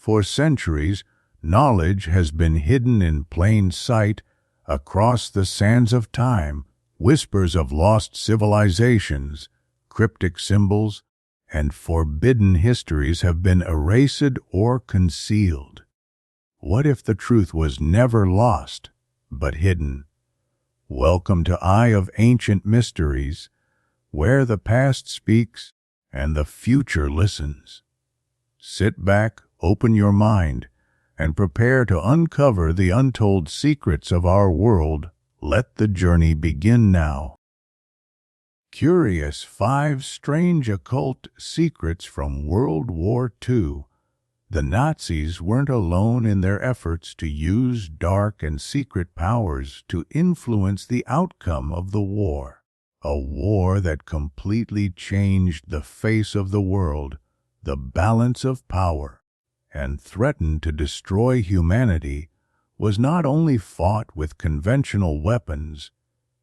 For centuries, knowledge has been hidden in plain sight across the sands of time. Whispers of lost civilizations, cryptic symbols, and forbidden histories have been erased or concealed. What if the truth was never lost, but hidden? Welcome to Eye of Ancient Mysteries, where the past speaks and the future listens. Sit back, open your mind, and prepare to uncover the untold secrets of our world. Let the journey begin now. Curious 5 strange occult secrets from World War II. The Nazis weren't alone in their efforts to use dark and secret powers to influence the outcome of the war. A war that completely changed the face of the world, the balance of power, and threatened to destroy humanity, was not only fought with conventional weapons,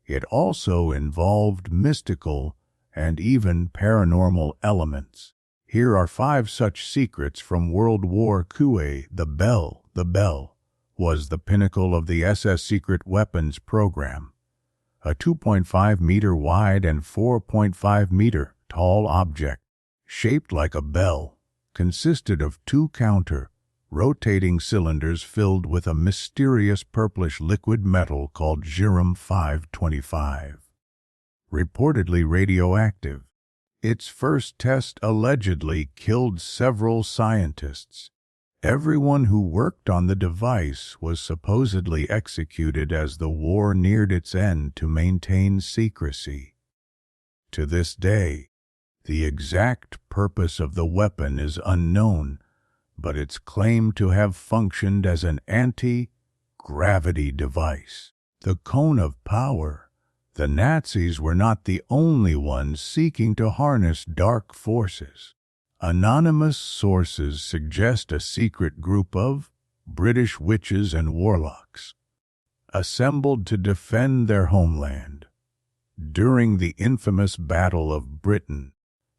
it also involved mystical and even paranormal elements. Here are 5 such secrets from World War II. The Bell was the pinnacle of the SS secret weapons program. A 2.5-meter wide and 4.5-meter tall object, shaped like a bell, consisted of 2 rotating cylinders filled with a mysterious purplish liquid metal called Cerium 525. Reportedly radioactive. Its first test allegedly killed several scientists. Everyone who worked on the device was supposedly executed as the war neared its end to maintain secrecy. To this day, the exact purpose of the weapon is unknown, but it's claimed to have functioned as an anti-gravity device. The cone of power. The Nazis were not the only ones seeking to harness dark forces. Anonymous sources suggest a secret group of British witches and warlocks assembled to defend their homeland. During the infamous Battle of Britain,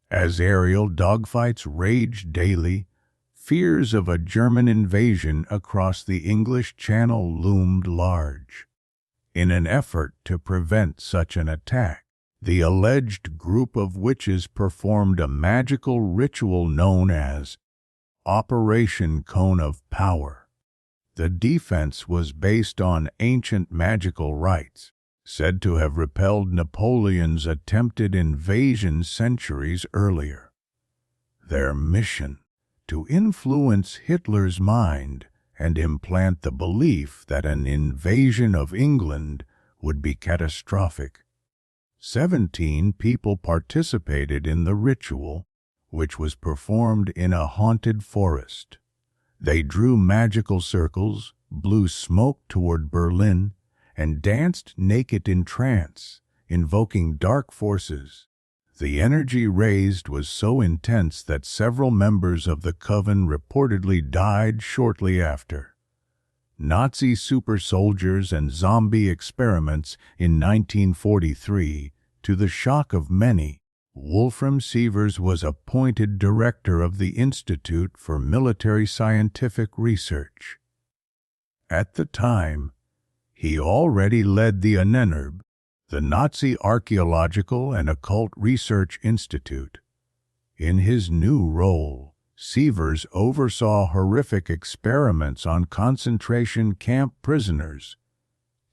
as aerial dogfights raged daily, fears of a German invasion across the English Channel loomed large. In an effort to prevent such an attack, the alleged group of witches performed a magical ritual known as Operation Cone of Power. The defense was based on ancient magical rites, said to have repelled Napoleon's attempted invasion centuries earlier. Their mission: to influence Hitler's mind and implant the belief that an invasion of England would be catastrophic. 17 people participated in the ritual, which was performed in a haunted forest. They drew magical circles, blew smoke toward Berlin, and danced naked in trance, invoking dark forces. The energy raised was so intense that several members of the coven reportedly died shortly after. Nazi super soldiers and zombie experiments in 1943, to the shock of many, Wolfram Sievers was appointed director of the Institute for Military Scientific Research. At the time, he already led the Ahnenerbe, the Nazi Archaeological and Occult Research Institute. In his new role, Sievers oversaw horrific experiments on concentration camp prisoners,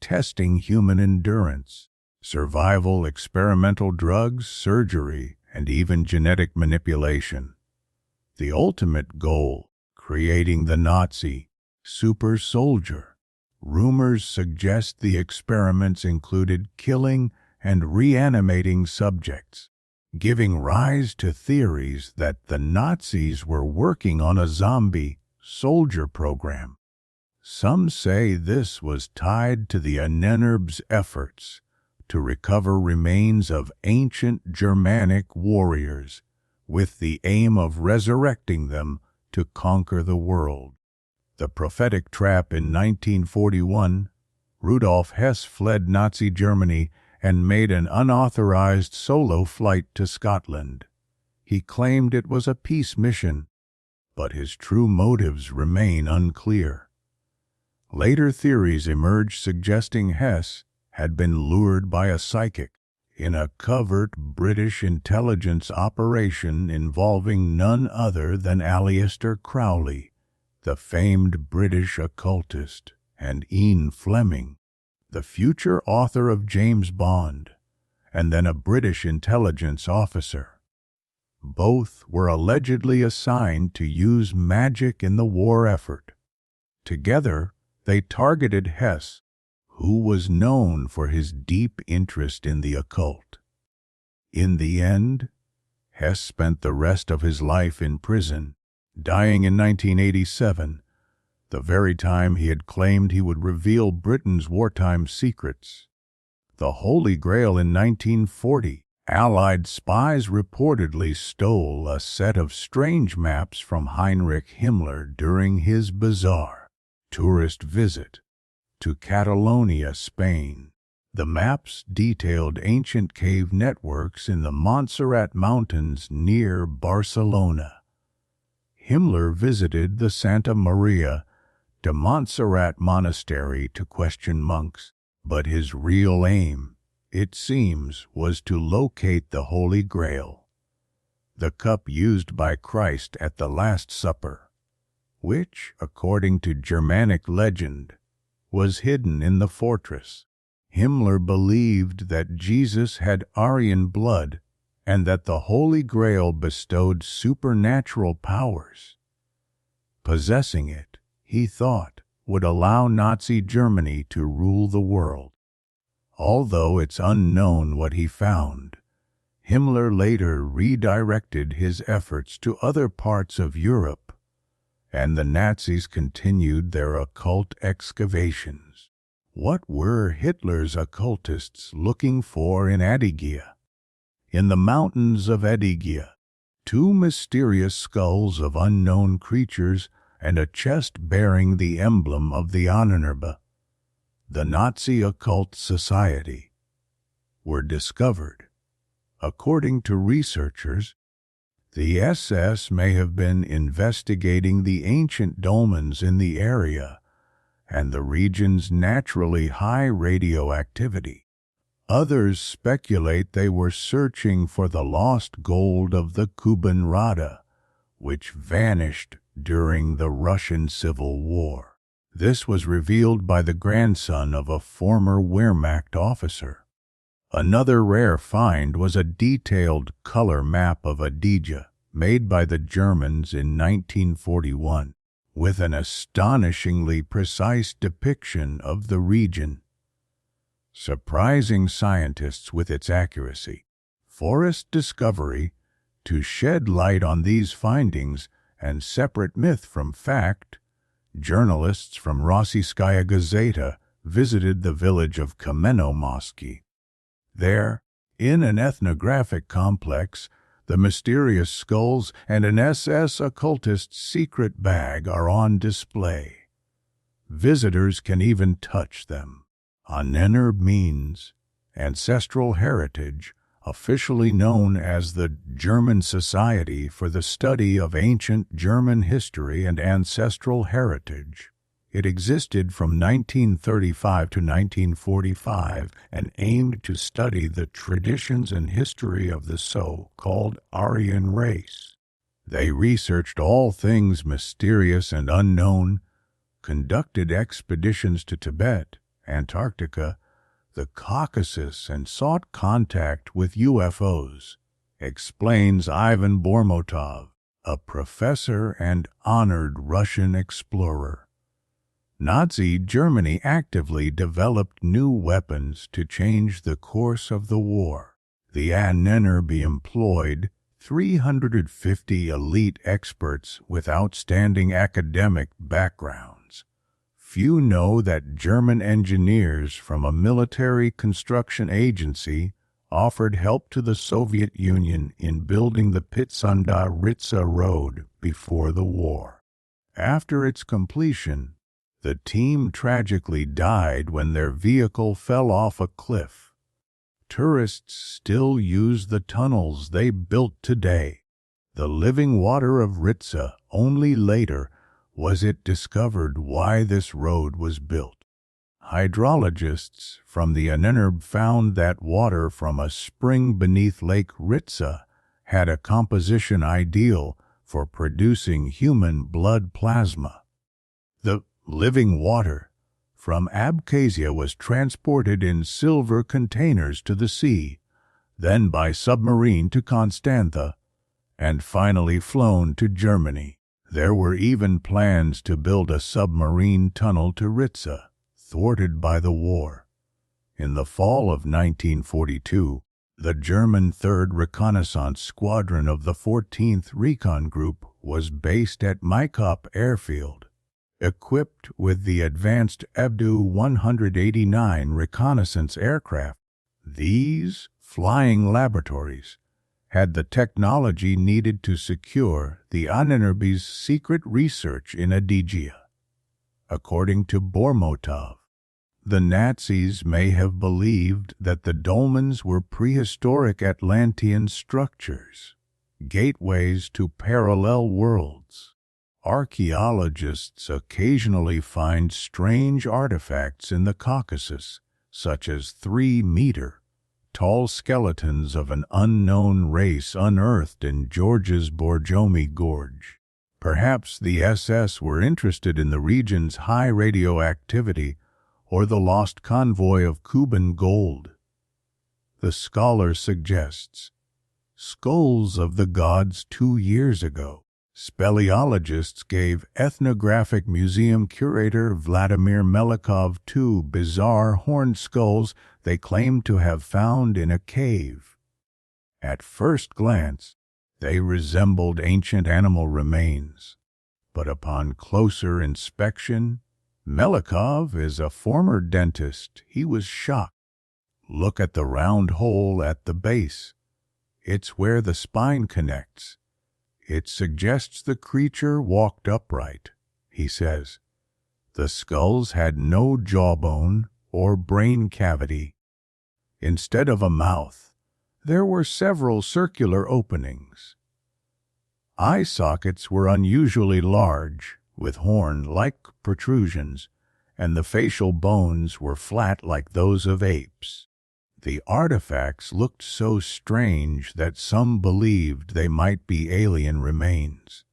testing human endurance, survival, experimental drugs, surgery, and even genetic manipulation. The ultimate goal: creating the Nazi super soldier. Rumors suggest the experiments included killing and reanimating subjects, giving rise to theories that the Nazis were working on a zombie soldier program. Some say this was tied to the Ahnenerbe's efforts to recover remains of ancient Germanic warriors, with the aim of resurrecting them to conquer the world. The prophetic trap. In 1941, Rudolf Hess fled Nazi Germany and made an unauthorized solo flight to Scotland. He claimed it was a peace mission, but his true motives remain unclear. Later theories emerged suggesting Hess had been lured by a psychic in a covert British intelligence operation involving none other than Aleister Crowley, the famed British occultist, and Ian Fleming, the future author of James Bond, and then a British intelligence officer. Both were allegedly assigned to use magic in the war effort. Together, they targeted Hess, who was known for his deep interest in the occult. In the end, Hess spent the rest of his life in prison, dying in 1987, the very time he had claimed he would reveal Britain's wartime secrets. The Holy Grail in 1940, Allied spies reportedly stole a set of strange maps from Heinrich Himmler during his bizarre tourist visit to Catalonia, Spain. The maps detailed ancient cave networks in the Montserrat Mountains near Barcelona. Himmler visited the Santa Maria de Montserrat monastery to question monks, but his real aim, it seems, was to locate the Holy Grail, the cup used by Christ at the Last Supper, which, according to Germanic legend, was hidden in the fortress. Himmler believed that Jesus had Aryan blood and that the Holy Grail bestowed supernatural powers. Possessing it, he thought, would allow Nazi Germany to rule the world. Although it's unknown what he found, Himmler later redirected his efforts to other parts of Europe, and the Nazis continued their occult excavations. What were Hitler's occultists looking for in Adygea? In the mountains of Adygea, two mysterious skulls of unknown creatures and a chest bearing the emblem of the Ahnenerbe, the Nazi occult society, were discovered. According to researchers, the SS may have been investigating the ancient dolmens in the area and the region's naturally high radioactivity. Others speculate they were searching for the lost gold of the Kuban Rada, which vanished during the Russian Civil War. This was revealed by the grandson of a former Wehrmacht officer. Another rare find was a detailed color map of Adygea, made by the Germans in 1941, with an astonishingly precise depiction of the region, surprising scientists with its accuracy. Forest discovery, to shed light on these findings and separate myth from fact, journalists from Rossiyskaya Gazeta visited the village of Kameno-Mosky. There, in an ethnographic complex, the mysterious skulls and an SS occultist's secret bag are on display. Visitors can even touch them. Ahnenerbe means ancestral heritage, officially known as the German Society for the Study of Ancient German History and Ancestral Heritage. It existed from 1935 to 1945 and aimed to study the traditions and history of the so-called Aryan race. They researched all things mysterious and unknown, conducted expeditions to Tibet, Antarctica, the Caucasus, and sought contact with UFOs, explains Ivan Bormotov, a professor and honored Russian explorer. Nazi Germany actively developed new weapons to change the course of the war. The Ahnenerbe employed 350 elite experts with outstanding academic backgrounds. Few know that German engineers from a military construction agency offered help to the Soviet Union in building the Pitsunda-Ritsa Road before the war. After its completion, the team tragically died when their vehicle fell off a cliff. Tourists still use the tunnels they built today. the living water of Ritsa. Only later was it discovered why this road was built. Hydrologists from the Ahnenerbe found that water from a spring beneath Lake Ritsa had a composition ideal for producing human blood plasma. The living water from Abkhazia was transported in silver containers to the sea, then by submarine to Constantha, and finally flown to Germany. There were even plans to build a submarine tunnel to Ritsa, thwarted by the war. In the fall of 1942, the German 3rd Reconnaissance Squadron of the 14th Recon Group was based at Maikop Airfield, equipped with the advanced Abdu-189 reconnaissance aircraft. These flying laboratories had the technology needed to secure the Ahnenerbe's secret research in Adygea. According to Bormotov, the Nazis may have believed that the dolmens were prehistoric Atlantean structures, gateways to parallel worlds. Archaeologists occasionally find strange artifacts in the Caucasus, such as 3-meter tall skeletons of an unknown race unearthed in Georgia's Borjomi Gorge. Perhaps the SS were interested in the region's high radioactivity or the lost convoy of Cuban gold. The scholar suggests skulls of the gods 2 years ago. Speleologists gave ethnographic museum curator Vladimir Melikov 2 bizarre horned skulls they claimed to have found in a cave. At first glance, they resembled ancient animal remains, but upon closer inspection, Melikov is a former dentist. He was shocked. Look at the round hole at the base. It's where the spine connects. It suggests the creature walked upright, he says. The skulls had no jawbone or brain cavity. Instead of a mouth, there were several circular openings. Eye sockets were unusually large, with horn-like protrusions, and the facial bones were flat like those of apes. The artifacts looked so strange that some believed they might be alien remains.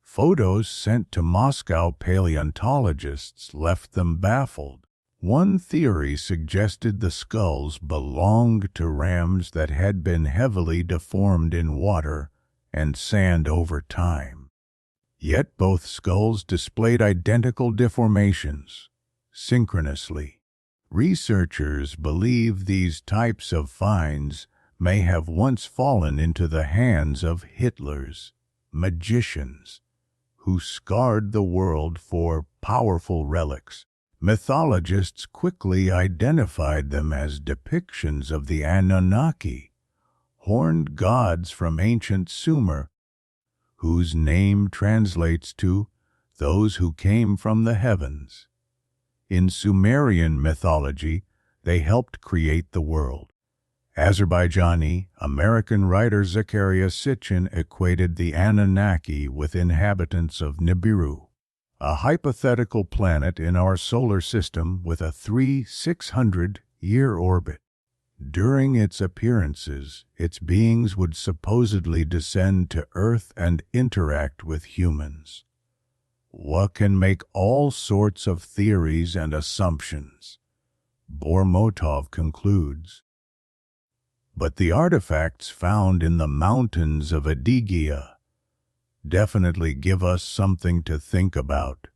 Photos sent to Moscow paleontologists left them baffled. One theory suggested the skulls belonged to rams that had been heavily deformed in water and sand over time. Yet both skulls displayed identical deformations, synchronously. Researchers believe these types of finds may have once fallen into the hands of Hitler's magicians, who scoured the world for powerful relics. Mythologists quickly identified them as depictions of the Anunnaki, horned gods from ancient Sumer, whose name translates to those who came from the heavens. In Sumerian mythology, they helped create the world. Azerbaijani-American writer Zakaria Sitchin equated the Anunnaki with inhabitants of Nibiru, a hypothetical planet in our solar system with a 3,600-year orbit. During its appearances, its beings would supposedly descend to Earth and interact with humans. One can make all sorts of theories and assumptions, Bormotov concludes. But the artifacts found in the mountains of Adygea definitely give us something to think about.